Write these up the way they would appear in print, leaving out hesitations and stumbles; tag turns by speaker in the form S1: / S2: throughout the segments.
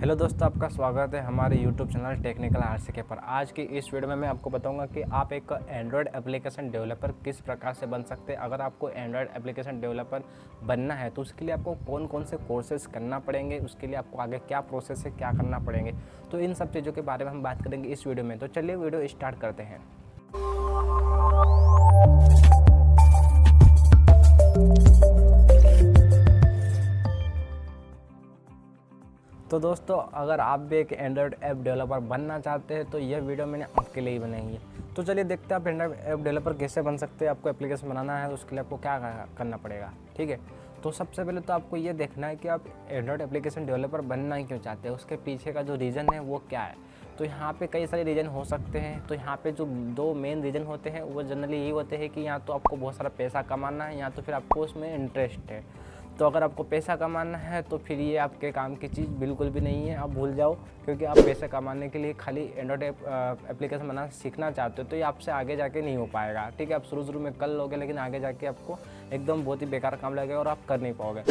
S1: Hello दोस्तों, आपका स्वागत है हमारे यूट्यूब चैनल टेक्निकल आरसीके पर। आज की इस वीडियो में मैं आपको बताऊंगा कि आप एक एंड्रॉयड एप्लीकेशन डेवलपर किस प्रकार से बन सकते हैं। अगर आपको एंड्रॉयड एप्लीकेशन डेवलपर बनना है तो उसके लिए आपको कौन कौन से कोर्सेज करना पड़ेंगे, उसके लिए आपको आगे क्या प्रोसेस है, क्या करना पड़ेंगे, तो इन सब चीज़ों के बारे में हम बात करेंगे इस वीडियो में। तो चलिए वीडियो स्टार्ट करते हैं। तो दोस्तों, अगर आप भी एक एंड्रॉयड ऐप डेवलपर बनना चाहते हैं तो यह वीडियो मैंने आपके लिए ही बनाई है। तो चलिए देखते हैं आप एंड्रॉयड ऐप डेवलपर कैसे बन सकते हैं। आपको एप्लीकेशन बनाना है तो उसके लिए आपको क्या करना पड़ेगा, ठीक है। तो सबसे पहले तो आपको ये देखना है कि आप एंड्रॉयड एप्लीकेशन डेवलपर बनना ही क्यों चाहते हैं, उसके पीछे का जो रीज़न है वो क्या है। तो यहाँ पे कई सारे रीज़न हो सकते हैं। तो यहाँ पे जो दो मेन रीज़न होते हैं वो जनरली यही होते हैं कि या तो आपको बहुत सारा पैसा कमाना है या तो फिर आपको उसमें इंटरेस्ट है। तो अगर आपको पैसा कमाना है तो फिर ये आपके काम की चीज़ बिल्कुल भी नहीं है, आप भूल जाओ। क्योंकि आप पैसे कमाने के लिए खाली एंड्रॉयड एप्लीकेशन बनाना सीखना चाहते हो तो ये आपसे आगे जाके नहीं हो पाएगा, ठीक है। आप शुरू में कर लोगे लेकिन आगे जाके आपको एकदम बहुत ही बेकार काम लगेगा और आप कर नहीं पाओगे।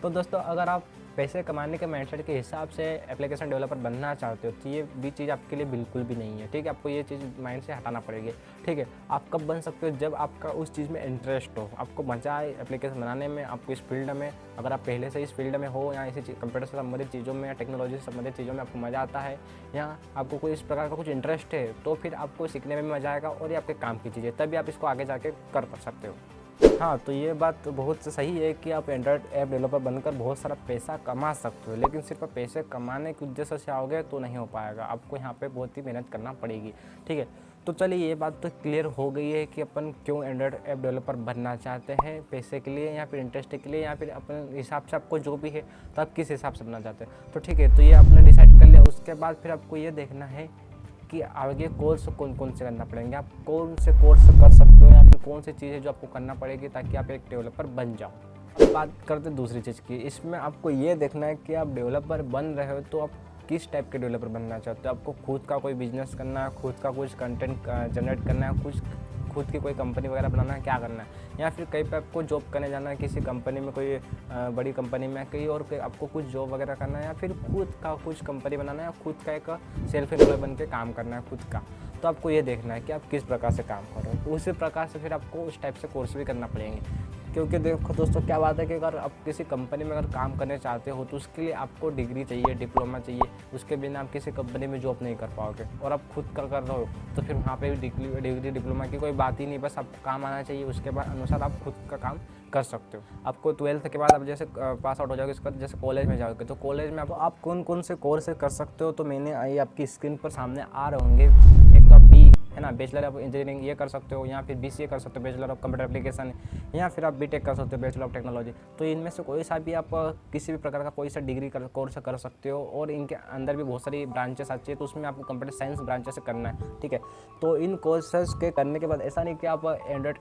S1: तो दोस्तों, अगर आप पैसे कमाने के माइंडसेट के हिसाब से एप्लीकेशन डेवलपर बनना चाहते हो तो ये भी चीज़ आपके लिए बिल्कुल भी नहीं है, ठीक है। आपको ये चीज़ माइंड से हटाना पड़ेगी, ठीक है। आप कब बन सकते हो, जब आपका उस चीज़ में इंटरेस्ट हो, आपको मजा आए एप्लीकेशन बनाने में, आपको इस फील्ड में, अगर आप पहले से इस फील्ड में हो या इसी कंप्यूटर से संबंधित चीज़ों में या टेक्नोलॉजी से संबंधित चीज़ों में आपको मज़ा आता है या आपको कोई इस प्रकार का कुछ इंटरेस्ट है, तो फिर आपको सीखने में भी मज़ा आएगा और ये आपके काम की चीज़ है, तभी आप इसको आगे जाके कर सकते हो। हाँ, तो ये बात बहुत सही है कि आप एंड्रॉयड ऐप डेवलपर बनकर बहुत सारा पैसा कमा सकते हो, लेकिन सिर्फ पैसे कमाने के उद्देश्य से आओगे तो नहीं हो पाएगा। आपको यहाँ पे बहुत ही मेहनत करना पड़ेगी, ठीक है। तो चलिए ये बात तो क्लियर हो गई है कि अपन क्यों एंड्रॉयड ऐप डेवलपर बनना चाहते हैं, पैसे के लिए या फिर इंटरेस्ट के लिए या फिर अपने हिसाब से आपको जो भी है, तो आप किस हिसाब से बनना चाहते हैं। तो ठीक है, तो ये आपने डिसाइड कर लिया। उसके बाद फिर आपको ये देखना है कि आगे कोर्स कौन कौन से करना पड़ेंगे, आप कौन से कोर्स कर सकते हो या फिर कौन सी चीज़ है जो आपको करना पड़ेगी ताकि आप एक डेवलपर बन जाओ। अब बात करते हैं दूसरी चीज़ की। इसमें आपको ये देखना है कि आप डेवलपर बन रहे हो तो आप किस टाइप के डेवलपर बनना चाहते हो। आपको खुद का कोई बिजनेस करना है, खुद का कुछ कंटेंट जनरेट करना है, कुछ खुद की कोई कंपनी वगैरह बनाना है, क्या करना है, या फिर कहीं पे आपको जॉब करने जाना है किसी कंपनी में, कोई बड़ी कंपनी में, कहीं और आपको कुछ जॉब वगैरह करना है, या फिर खुद का कुछ कंपनी बनाना है, या खुद का एक सेल्फ एम्प्लॉय बन के काम करना है खुद का। तो आपको ये देखना है कि आप किस प्रकार से काम कर रहे हो, तो उसी प्रकार से फिर आपको उस टाइप से कोर्स भी करना पड़ेंगे। क्योंकि देखो दोस्तों, क्या बात है कि अगर आप किसी कंपनी में अगर काम करने चाहते हो तो उसके लिए आपको डिग्री चाहिए, डिप्लोमा चाहिए। उसके बिना आप किसी कंपनी में जॉब नहीं कर पाओगे। और आप खुद कर रहे हो तो फिर वहाँ पे भी डिग्री डिप्लोमा की कोई बात ही नहीं, बस आपको काम आना चाहिए। उसके बाद अनुसार आप खुद का काम कर सकते हो। आपको 12th के बाद आप जैसे पास आउट हो जाओगे, उसके बाद जैसे कॉलेज में जाओगे तो कॉलेज में आप कौन कौन से कोर्स कर सकते हो, तो मैंने आई आपकी स्क्रीन पर सामने आ रहे होंगे। एक तो बी है ना, बैचलर ऑफ इंजीनियरिंग, ये कर सकते हो, या फिर BCA कर सकते हो, बैचलर ऑफ कंप्यूटर एप्लीकेशन, या फिर आप BTech कर सकते हो, बैचलर ऑफ टेक्नोलॉजी। तो इनमें से कोई सा भी आप किसी भी प्रकार का कोई सा डिग्री कोर्स कर सकते हो। और इनके अंदर भी बहुत सारी ब्रांचेस आती है, तो उसमें आपको कंप्यूटर साइंस ब्रांचेस से करना है, ठीक है। तो इन कोर्सेज के करने के बाद ऐसा नहीं कि आप एंड्रॉयड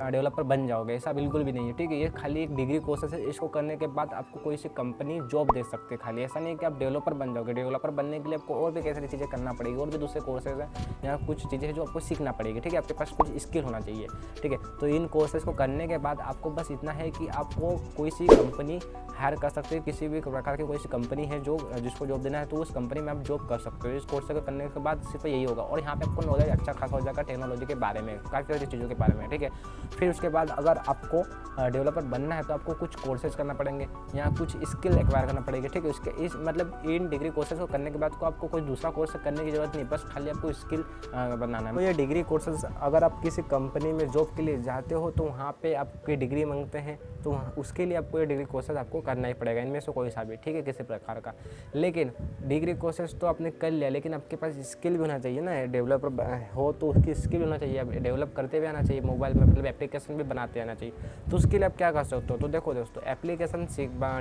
S1: डेवलपर बन जाओगे, ऐसा बिल्कुल भी नहीं है, ठीक है। ये खाली एक डिग्री कोर्सेज है, इसको करने के बाद आपको कोई सी कंपनी जॉब दे सकते हैं खाली। ऐसा नहीं कि आप डेवलपर बन जाओगे। डेवलपर बनने के लिए आपको और भी कई सारी चीज़ें करना पड़ेगी, और भी दूसरे कोर्सेज हैं या कुछ चीज़ें हैं जो आपको सीखना पड़ेगी, ठीक है। आपके पास कुछ स्किल होना चाहिए, ठीक है। तो इन कोर्सेज को करने के बाद आपको बस इतना है कि आपको कोई सी कंपनी हायर कर सकते हो, किसी भी प्रकार की कोई सी कंपनी है जो जिसको जॉब देना है, तो उस कंपनी में आप जॉब कर सकते हो। इस कोर्स को करने के बाद सिर्फ यही होगा। और यहाँ पे आपको नॉलेज अच्छा खासा हो जाएगा टेक्नोलॉजी के बारे में, काफ़ी सारी चीज़ों के बारे में, ठीक है। फिर उसके बाद अगर आपको डेवलपर बनना है तो आपको कुछ कोर्सेज करना पड़ेंगे या कुछ स्किल एक्वायर करना पड़ेगी, ठीक है। उसके इस मतलब इन डिग्री कोर्सेज को करने के बाद को आपको कोई दूसरा कोर्स करने की जरूरत नहीं, बस खाली आपको स्किल बनाना है। तो ये डिग्री कोर्सेज अगर आप किसी कंपनी में जॉब के लिए जाते हो तो वहाँ पे आपकी डिग्री मांगते हैं, तो उसके लिए आपको ये डिग्री कोर्सेज आपको करना ही पड़ेगा, इनमें से कोई सा भी, ठीक है, किसी प्रकार का। लेकिन डिग्री कोर्सेज तो आपने कर लिया, लेकिन आपके पास स्किल भी होना चाहिए ना। डेवलपर हो तो उसकी स्किल होना चाहिए, आप डेवलप करते भी आना चाहिए, मोबाइल में मतलब एप्लीकेशन भी बनाते आना चाहिए। तो उसके लिए आप क्या कर सकते हो, तो देखो दोस्तों, एप्लीकेशन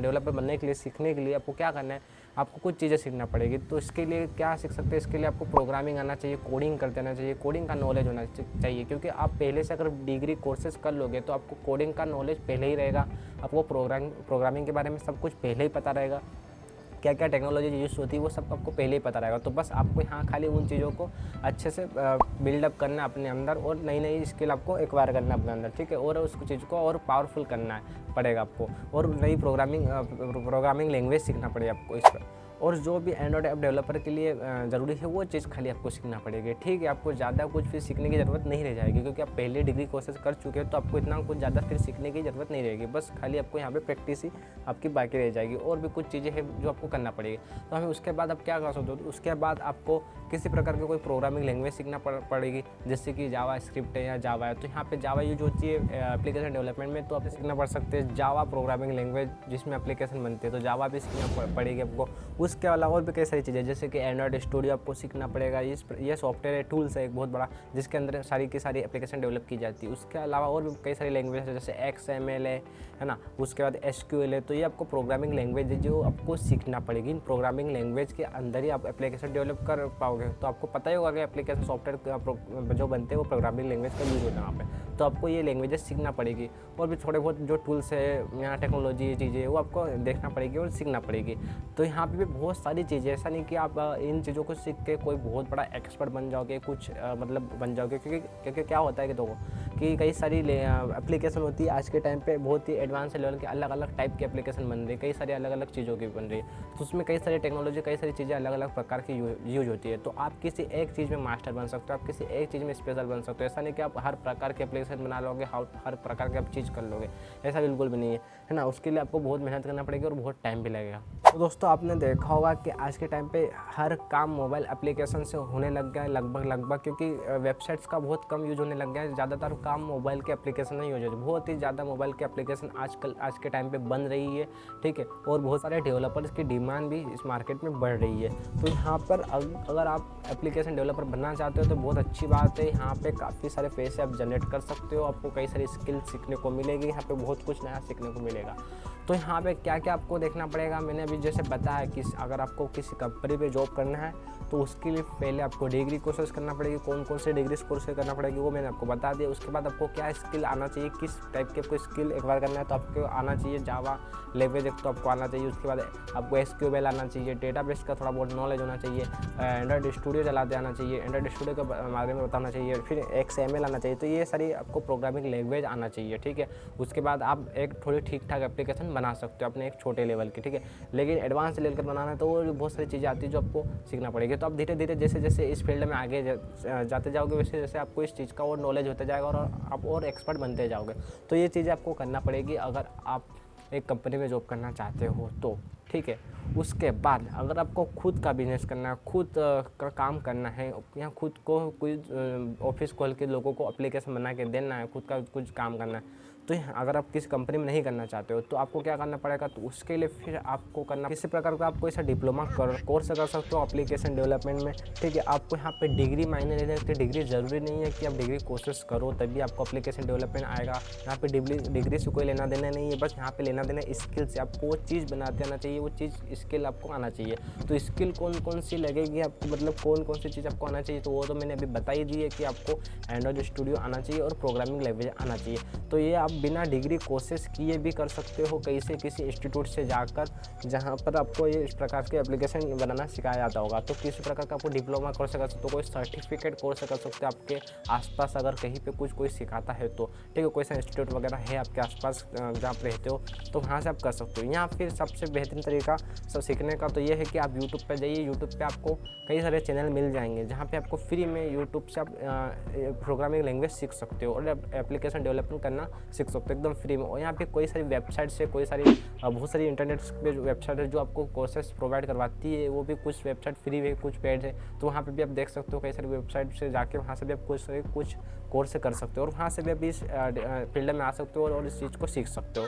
S1: डेवलपर बनने के लिए, सीखने के लिए आपको क्या करना है, आपको कुछ चीज़ें सीखना पड़ेगी। तो इसके लिए क्या सीख सकते हैं, इसके लिए आपको प्रोग्रामिंग आना चाहिए, कोडिंग करते आना चाहिए, कोडिंग का नॉलेज होना चाहिए। क्योंकि आप पहले से अगर डिग्री कोर्सेज कर लोगे तो आपको कोडिंग का नॉलेज पहले ही रहेगा, आपको प्रोग्रामिंग के बारे में सब कुछ पहले ही पता रहेगा, क्या क्या टेक्नोलॉजी यूज़ होती है वो सब आपको पहले ही पता रहेगा। तो बस आपको यहाँ खाली उन चीज़ों को अच्छे से बिल्डअप करना अपने अंदर, और नई नई स्किल आपको एक्वायर करना अपने अंदर, ठीक है। और उस चीज़ को और पावरफुल करना पड़ेगा आपको, और नई प्रोग्रामिंग लैंग्वेज सीखना पड़ेगा आपको इस पर। और जो भी एंड्रॉयड ऐप डेवलपर के लिए ज़रूरी है वो चीज़ खाली आपको सीखना पड़ेगी, ठीक है। आपको ज़्यादा कुछ फिर सीखने की ज़रूरत नहीं रह जाएगी, क्योंकि आप पहले डिग्री कोर्सेज कर चुके हैं, तो आपको इतना कुछ ज़्यादा फिर सीखने की ज़रूरत नहीं रहेगी। बस खाली आपको यहाँ पे प्रैक्टिस ही आपकी बाकी रह जाएगी, और भी कुछ चीज़ें हैं जो आपको करना पड़ेगी। तो हमें उसके बाद आप क्या कर सकते हो, तो उसके बाद आपको किसी प्रकार की कोई प्रोग्रामिंग लैंग्वेज सीखना पड़ेगी, जैसे कि जावा स्क्रिप्ट है या जावा है। तो यहाँ पे जावा यूज होती है एप्लीकेशन डेवलपमेंट में, तो आप सीखना पड़ सकते हैं जावा प्रोग्रामिंग लैंग्वेज जिसमें एप्लीकेशन बनते हैं, तो जावा भी सीखना पड़ेगी आपको। उसके अलावा और भी कई सारी चीज़ें, जैसे कि एंड्रॉयड स्टूडियो आपको सीखना पड़ेगा। ये सॉफ्टवेयर है, टूल्स है एक बहुत बड़ा, जिसके अंदर सारी की सारी एप्लीकेशन डेवलप की जाती है। उसके अलावा और भी कई सारी लैंग्वेज है, जैसे XML है ना, उसके बाद SQL है। तो ये आपको प्रोग्रामिंग लैंग्वेज है जो आपको सीखना पड़ेगी। इन प्रोग्रामिंग लैंग्वेज के अंदर ही आप एप्लीकेशन डेवलप कर पाओगे। तो आपको पता ही होगा कि एप्लीकेशन सॉफ्टवेयर जो बनते हैं वो प्रोग्रामिंग लैंग्वेज का यूज होता है वहाँ पे, तो आपको ये लैंग्वेजेस सीखना पड़ेगी। और भी थोड़े बहुत जो टूल्स है या टेक्नोलॉजी चीज़ें वो आपको देखना पड़ेगी और सीखना पड़ेगी। तो यहाँ पे भी बहुत सारी चीज़ें, ऐसा नहीं कि आप इन चीज़ों को सीख के कोई बहुत बड़ा एक्सपर्ट बन जाओगे, कुछ मतलब बन जाओगे, क्योंकि क्या होता है कि देखो कि कई सारी एप्लीकेशन होती है आज के टाइम पे, बहुत ही एडवांस लेवल के अलग अलग टाइप की एप्लीकेशन बन रही है, कई सारी अलग अलग चीज़ों की बन रही है। तो उसमें कई सारी टेक्नोलॉजी, कई सारी चीज़ें अलग अलग प्रकार की यूज होती है। तो आप किसी एक चीज़ में मास्टर बन सकते हो, आप किसी एक चीज़ में स्पेशल बन सकते हो। ऐसा नहीं कि आप हर प्रकार के एप्लीकेशन बना लोगे, हर प्रकार की आप चीज़ कर लोगे, ऐसा बिल्कुल भी नहीं है ना। उसके लिए आपको बहुत मेहनत करना पड़ेगी और बहुत टाइम भी लगेगा। तो दोस्तों आपने देखा होगा कि आज के टाइम पे हर काम मोबाइल एप्लीकेशन से होने लग गया है लगभग, क्योंकि वेबसाइट्स का बहुत कम यूज होने लग गया है। ज़्यादातर काम मोबाइल के एप्लीकेशन में यूज होते हैं, बहुत ही ज़्यादा मोबाइल के एप्लीकेशन आज के टाइम पे बन रही है, ठीक है। और बहुत सारे डेवलपर्स की डिमांड भी इस मार्केट में बढ़ रही है। तो यहाँ पर अगर आप एप्लीकेशन डेवलपर बनना चाहते हो तो बहुत अच्छी बात है। यहाँ पे काफ़ी सारे पैसे आप जनरेट कर सकते हो, आपको कई सारी स्किल सीखने को मिलेगी, यहाँ पे बहुत कुछ नया सीखने को मिलेगा। तो यहाँ पे क्या क्या आपको देखना पड़ेगा, मैंने अभी जैसे बताया कि अगर आपको किसी कंपनी पे जॉब करना है तो उसके लिए पहले आपको डिग्री कोर्सेज करना पड़ेगी। कौन कौन से डिग्री कोर्सेज करना पड़ेगी वो मैंने आपको बता दिया। उसके बाद आपको क्या स्किल आना चाहिए, किस टाइप के आपको स्किल एक बार करना है तो आपको आना चाहिए जावा लैंग्वेज एक तो आपको आना चाहिए। उसके बाद आपको SQL आना चाहिए, डेटाबेस का थोड़ा बहुत नॉलेज होना चाहिए, एंड्रॉयड स्टूडियो चलाते आना चाहिए, एंड्रॉयड स्टूडियो के बारे में बताना चाहिए, फिर XML आना चाहिए। तो ये सारी आपको प्रोग्रामिंग लैंग्वेज आना चाहिए, ठीक है। उसके बाद आप एक थोड़ी ठीक ठाक एप्लीकेशन बना सकते हो अपने एक छोटे लेवल की, ठीक है। लेकिन एडवांस लेवल कर बनाना है तो वो बहुत सारी चीज़ें आती है जो आपको सीखना पड़ेगी। तो आप धीरे धीरे जैसे जैसे इस फील्ड में आगे जाते जाओगे वैसे जैसे आपको इस चीज़ का और नॉलेज होता जाएगा और आप और एक्सपर्ट बनते जाओगे। तो ये चीज़ें आपको करना पड़ेगी अगर आप एक कंपनी में जॉब करना चाहते हो तो, ठीक है। उसके बाद अगर आपको खुद का बिजनेस करना है, खुद का काम करना है, या खुद को कोई ऑफिस खोल के लोगों को एप्लीकेशन बना के देना है, खुद का कुछ काम करना है, तो अगर आप किसी कंपनी में नहीं करना चाहते हो तो आपको क्या करना पड़ेगा, तो उसके लिए फिर आपको करना किसी प्रकार का आप कोई सा डिप्लोमा कोर्स कर सकते हो एप्लीकेशन डेवलपमेंट में, ठीक है। आपको यहाँ पे डिग्री मायने नहीं रखती, डिग्री ज़रूरी नहीं है कि आप डिग्री कोर्सेस करो तभी आपको एप्लीकेशन डेवलपमेंट आएगा। यहाँ पे डिग्री से कोई लेना देना नहीं है, बस यहाँ पे लेना देना स्किल से। आपको वो चीज़ बनाते आना चाहिए, वो चीज़ स्किल आपको आना चाहिए। तो स्किल कौन कौन सी लगेगी आपको, मतलब कौन कौन सी चीज़ आपको आना चाहिए, तो वो तो मैंने अभी बता ही दी है कि आपको एंड्रॉयड स्टूडियो आना चाहिए और प्रोग्रामिंग लैंग्वेज आना चाहिए। तो ये आप बिना डिग्री कोर्सेस किए भी कर सकते हो, किसी इंस्टीट्यूट से जाकर जहाँ पर आपको ये इस प्रकार के एप्लीकेशन बनाना सिखाया जाता होगा। तो किसी प्रकार का आपको डिप्लोमा कोर्स कर सकते हो, कोई सर्टिफिकेट कोर्स कर सकते हो आपके आसपास अगर कहीं पे कोई सिखाता है तो, ठीक है। कोई सा इंस्टीट्यूट वगैरह है आपके आसपास जहाँ आप रहते हो तो वहाँ से आप कर सकते हो। या फिर सबसे बेहतरीन तरीका सब सीखने का तो ये है कि आप यूट्यूब पर जाइए। यूट्यूब पर आपको कई सारे चैनल मिल जाएंगे जहाँ पर आपको फ्री में यूट्यूब से आप प्रोग्रामिंग लैंग्वेज सीख सकते हो और एप्लीकेशन डेवलपमेंट करना सीख सकते हो एकदम फ्री में। और यहाँ पे कोई सारी वेबसाइट से बहुत सारी इंटरनेट पे वेबसाइट है जो आपको कोर्सेस प्रोवाइड करवाती है। वो भी कुछ वेबसाइट फ्री है, कुछ पेड है, तो वहाँ पे भी आप देख सकते हो। कई सारी वेबसाइट से जाके वहाँ से भी आप कुछ कोर्स कर सकते हो और वहाँ से भी आप इस फील्ड में आ सकते हो और इस चीज़ को सीख सकते हो।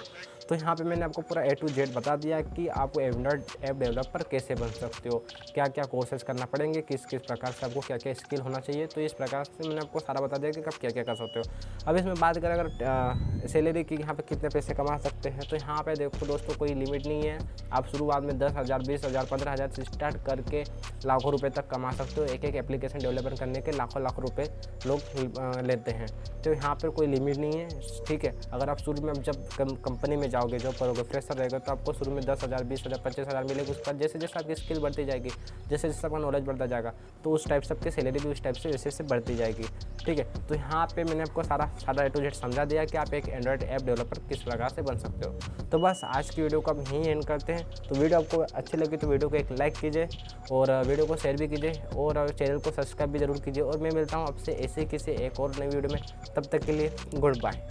S1: तो यहाँ पे मैंने आपको पूरा A to Z बता दिया कि आप एंड्रॉयड ऐप डेवलपर कैसे बन सकते हो, क्या क्या कोर्सेज करना पड़ेंगे, किस किस प्रकार से आपको क्या क्या स्किल होना चाहिए। तो इस प्रकार से मैंने आपको सारा बता दिया कि आप क्या क्या कर सकते हो। अब इसमें बात करें अगर सैलरी की, यहाँ पे कितने पैसे कमा सकते हैं, तो यहाँ पे देखो दोस्तों कोई लिमिट नहीं है। आप शुरुआत में 10,000, 20,000, 15,000 से स्टार्ट करके लाखों रुपए तक कमा सकते हो। एक एप्लीकेशन डेवलपमेंट करने के लाखों रुपए लोग लेते हैं। तो यहाँ पर कोई लिमिट नहीं है, ठीक है। अगर आप शुरू में जब कंपनी में जाओगे, जॉब करोगे, फ्रेशर रहेगा, तो आपको शुरू में 10,000, 20,000, 25,000 मिलेगी। उसके बाद जैसे जैसे आपकी स्किल बढ़ती जाएगी, जैसे जैसे आपका नॉलेज बढ़ता जाएगा, तो उस टाइप से आपकी सैलरी भी उस टाइप से जैसे बढ़ती जाएगी। ठीक है। तो यहाँ पे मैंने आपको सारा A to Z समझा दिया कि आप एक एंड्रॉयड ऐप डेवलपर किस प्रकार से बन सकते हो। तो बस आज की वीडियो को अब यहीं एंड करते हैं। तो वीडियो आपको अच्छी लगी तो वीडियो को एक लाइक कीजिए और वीडियो को शेयर भी कीजिए और चैनल को सब्सक्राइब भी ज़रूर कीजिए। और मैं मिलता हूँ आपसे ऐसे किसी एक और नई वीडियो में, तब तक के लिए गुड बाय।